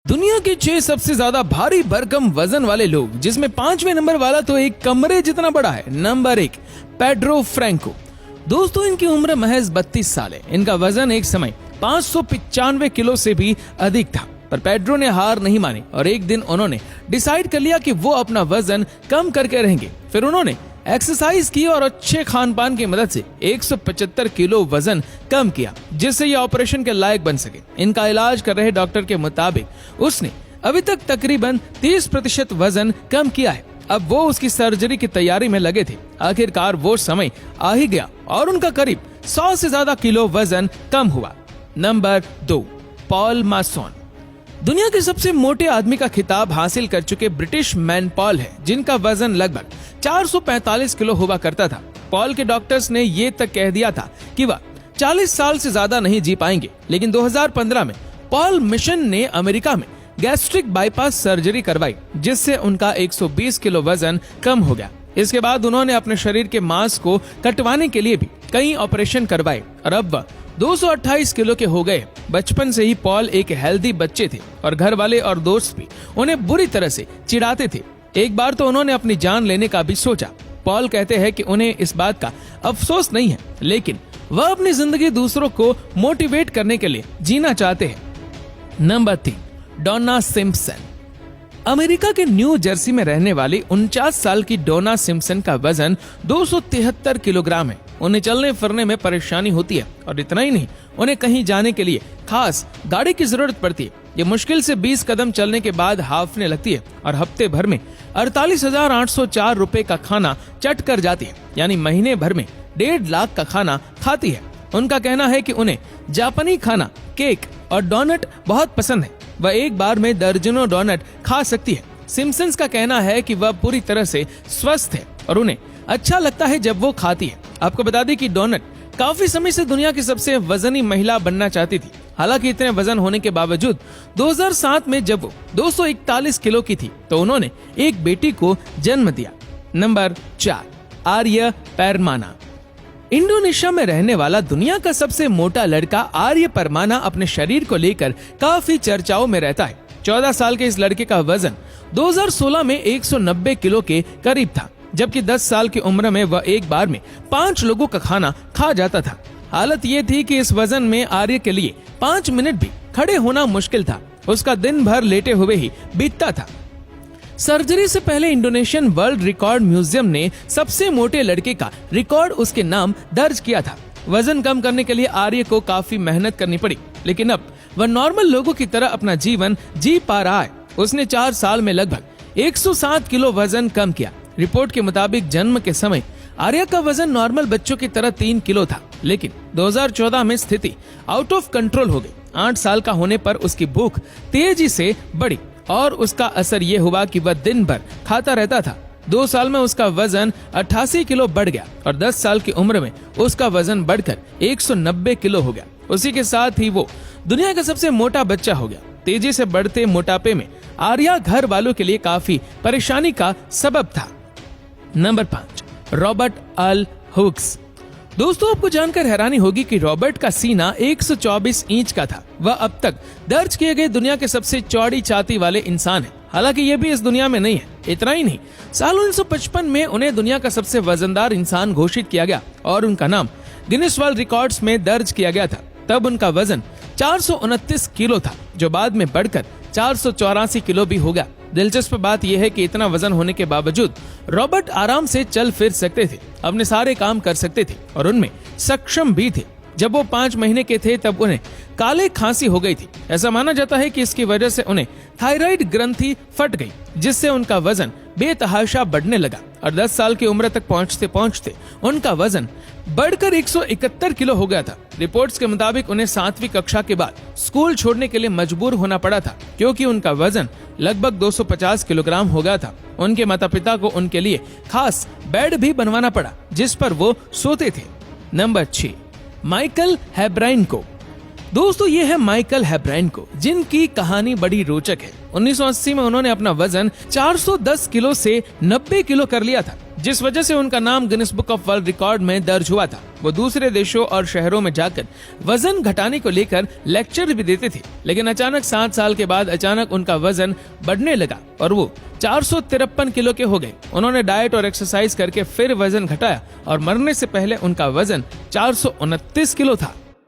दुनिया के 6 सबसे ज्यादा भारी भरकम वजन वाले लोग, जिसमें 5वें नंबर वाला तो एक कमरे जितना बड़ा है। Number 1, Pedro Franco. दोस्तों, इनकी उम्र महज 32 साल है। इनका वजन एक समय 595 किलो से भी अधिक था, पर पेड्रो ने हार नहीं मानी और एक दिन उन्होंने डिसाइड कर लिया कि वो अपना वजन कम करके रहेंगे। फिर उन्होंने एक्सरसाइज की और अच्छे खान पान की मदद से 175 किलो वजन कम किया, जिससे ये ऑपरेशन के लायक बन सके। इनका इलाज कर रहे डॉक्टर के मुताबिक उसने अभी तक तकरीबन 30% वजन कम किया है। अब वो उसकी सर्जरी की तैयारी में लगे थे। आखिरकार वो समय आ ही गया और उनका करीब 100 से ज्यादा किलो वजन कम हुआ। Number 2, Paul Mason. दुनिया के सबसे मोटे आदमी का खिताब हासिल कर चुके ब्रिटिश मैन पॉल है, जिनका वजन लगभग 445 किलो हुआ करता था। पॉल के डॉक्टर्स ने ये तक कह दिया था कि वह 40 साल से ज्यादा नहीं जी पाएंगे, लेकिन 2015 में पॉल मिशन ने अमेरिका में गैस्ट्रिक बाईपास सर्जरी करवाई, जिससे उनका 120 किलो वजन कम हो गया। इसके बाद उन्होंने अपने शरीर के मांस को कटवाने के लिए भी कई ऑपरेशन करवाए और अब वह 228 किलो के हो गए। बचपन से ही पॉल एक हेल्दी बच्चे थे और घर वाले और दोस्त भी उन्हें बुरी तरह से चिढ़ाते थे। एक बार तो उन्होंने अपनी जान लेने का भी सोचा। पॉल कहते हैं कि उन्हें इस बात का अफसोस नहीं है, लेकिन वह अपनी जिंदगी दूसरों को मोटिवेट करने के लिए जीना चाहते हैं। नंबर 3, डोना सिम्पसन। अमेरिका के न्यू जर्सी में रहने वाली 49 साल की डोना सिम्पसन का वजन 273 किलोग्राम है। उन्हें चलने फिरने में परेशानी होती है और इतना ही नहीं, उन्हें कहीं जाने के लिए खास गाड़ी की जरूरत पड़ती है। ये मुश्किल से 20 कदम चलने के बाद हांफने लगती है और हफ्ते भर में 48,804 रुपए का खाना चट कर जाती है, यानी महीने भर में 1.5 लाख का खाना खाती है। उनका कहना है कि उन्हें जापानी खाना, केक और डोनट बहुत पसंद है। वह एक बार में दर्जनों डोनट खा सकती है। सिम्पसन्स का कहना है कि वह पूरी तरह से स्वस्थ है और उन्हें अच्छा लगता है जब वो खाती है। आपको बता दें कि डोनट काफी समय से दुनिया की सबसे वजनी महिला बनना चाहती थी। हालांकि इतने वजन होने के बावजूद 2007 में जब वो 241 किलो की थी तो उन्होंने एक बेटी को जन्म दिया। नंबर 4, आर्य परमाना। इंडोनेशिया में रहने वाला दुनिया का सबसे मोटा लड़का आर्य परमाना अपने शरीर को लेकर काफी चर्चाओं में रहता है। 14 साल के इस लड़के का वजन 2016 में 190 किलो के करीब था, जबकि 10 साल की उम्र में वह एक बार में 5 लोगों का खाना खा जाता था। हालत ये थी कि इस वजन में आर्य के लिए 5 मिनट भी खड़े होना मुश्किल था। उसका दिन भर लेटे हुए ही बीतता था। सर्जरी से पहले इंडोनेशियन वर्ल्ड रिकॉर्ड म्यूजियम ने सबसे मोटे लड़के का रिकॉर्ड उसके नाम दर्ज किया था। वजन कम करने के लिए आर्य को काफी मेहनत करनी पड़ी, लेकिन अब वह नॉर्मल लोगों की तरह अपना जीवन जी पा रहा है। उसने 4 साल में लगभग 107 किलो वजन कम किया। रिपोर्ट के मुताबिक जन्म के समय आर्य का वजन नॉर्मल बच्चों की तरह 3 किलो था, लेकिन 2014 में स्थिति आउट ऑफ कंट्रोल हो गई। 8 साल का होने पर उसकी भूख तेजी से बढ़ी और उसका असर ये हुआ कि वह दिन भर खाता रहता था। 2 साल में उसका वजन 88 किलो बढ़ गया और 10 साल की उम्र में उसका वजन बढ़कर 190 किलो हो गया। उसी के साथ ही वो दुनिया का सबसे मोटा बच्चा हो गया। तेजी से बढ़ते मोटापे में आर्या घर वालों के लिए काफी परेशानी का सबब था। नंबर 5, रॉबर्ट अल हुक्स। दोस्तों, आपको जानकर हैरानी होगी कि रॉबर्ट का सीना 124 इंच का था। वह अब तक दर्ज किए गए दुनिया के सबसे चौड़ी छाती वाले इंसान हैं। हालांकि ये भी इस दुनिया में नहीं है। इतना ही नहीं, साल 1955 में उन्हें दुनिया का सबसे वजनदार इंसान घोषित किया गया और उनका नाम गिनीज वर्ल्ड रिकॉर्ड्स में दर्ज किया गया था। तब उनका वजन 429 किलो था, जो बाद में बढ़कर 484 किलो भी हो गया। दिलचस्प बात यह है कि इतना वजन होने के बावजूद रॉबर्ट आराम से चल फिर सकते थे, अपने सारे काम कर सकते थे और उनमें सक्षम भी थे। जब वो 5 महीने के थे तब उन्हें काले खांसी हो गई थी। ऐसा माना जाता है कि इसकी वजह से उन्हें थायराइड ग्रंथि फट गई, जिससे उनका वजन बेतहाशा बढ़ने लगा और 10 साल की उम्र तक पहुंचते पहुंचते उनका वजन बढ़कर 171 किलो हो गया था। रिपोर्ट्स के मुताबिक उन्हें 7वीं कक्षा के बाद स्कूल छोड़ने के लिए मजबूर होना पड़ा था, क्योंकि उनका वजन लगभग 250 किलोग्राम हो गया था। उनके माता पिता को उनके लिए खास बेड भी बनवाना पड़ा, जिस पर वो सोते थे। Number 6, Michael Hebranko. दोस्तों, ये है माइकल हेब्राइनको, जिनकी कहानी बड़ी रोचक है। 1980 में उन्होंने अपना वजन 410 किलो से 90 किलो कर लिया था, जिस वजह से उनका नाम Guinness book of world record में दर्ज हुआ था। वो दूसरे देशों और शहरों में जाकर वजन घटाने को लेकर लेक्चर भी देते थे, लेकिन अचानक 7 साल के बाद अचानक उनका वजन बढ़ने लगा और वो 453 किलो के हो गए। उन्होंने डाइट और एक्सरसाइज करके फिर वजन घटाया और मरने से पहले उनका वजन 429 किलो था।